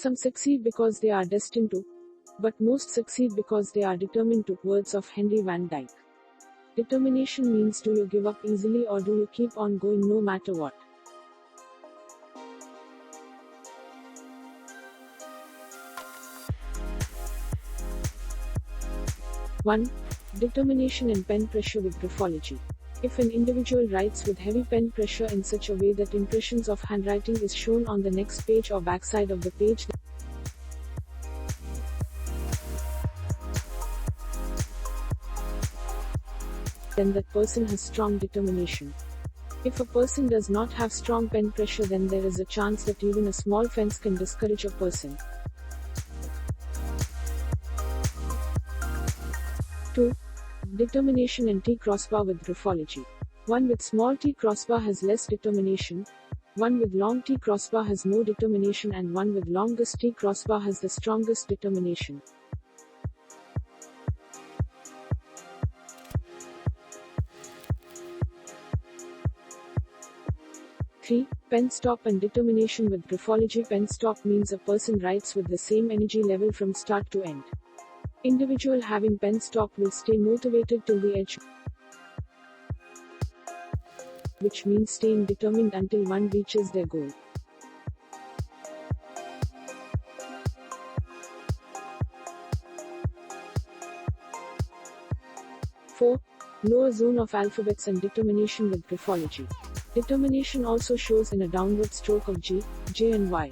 Some succeed because they are destined to, but most succeed because they are determined to. Words of Henry Van Dyke. Determination means, do you give up easily or do you keep on going no matter what? One. Determination in pen pressure with graphology. If an individual writes with heavy pen pressure in such a way that impressions of handwriting is shown on the next page or backside of the page, then that person has strong determination. If a person does not have strong pen pressure, then there is a chance that even a small fence can discourage a person. 2. Determination in T crossbar with graphology. One with small t crossbar has less determination, one with long t crossbar has more determination, and one with longest t crossbar has the strongest determination. 3. Pen stop and determination with graphology. Pen stop means a person writes with the same energy level from start to end. Individual having pen stop will stay motivated till the edge, which means staying determined until one reaches their goal. 4. Lower zone of alphabets and determination with graphology. Determination also shows in a downward stroke of G, J and Y.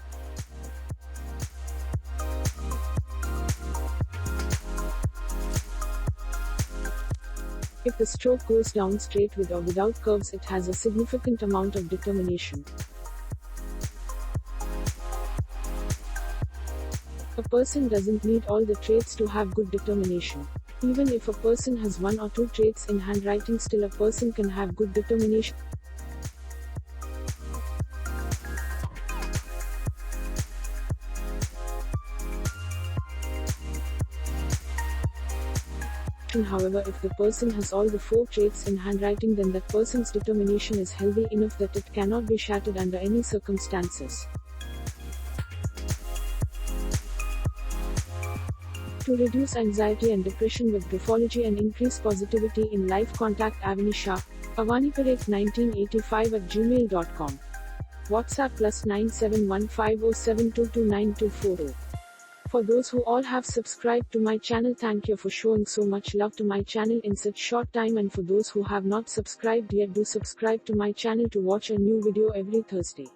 If the stroke goes down straight with or without curves, it has a significant amount of determination. A person doesn't need all the traits to have good determination. Even if a person has one or two traits in handwriting, still a person can have good determination. However, if the person has all the 4 traits in handwriting, then that person's determination is healthy enough that it cannot be shattered under any circumstances. To reduce anxiety and depression with graphology and increase positivity in life, contact Avani Shah, avaniparate1985@gmail.com. WhatsApp +971507229240. For those who all have subscribed to my channel, thank you for showing so much love to my channel in such short time, and for those who have not subscribed yet, do subscribe to my channel to watch a new video every Thursday.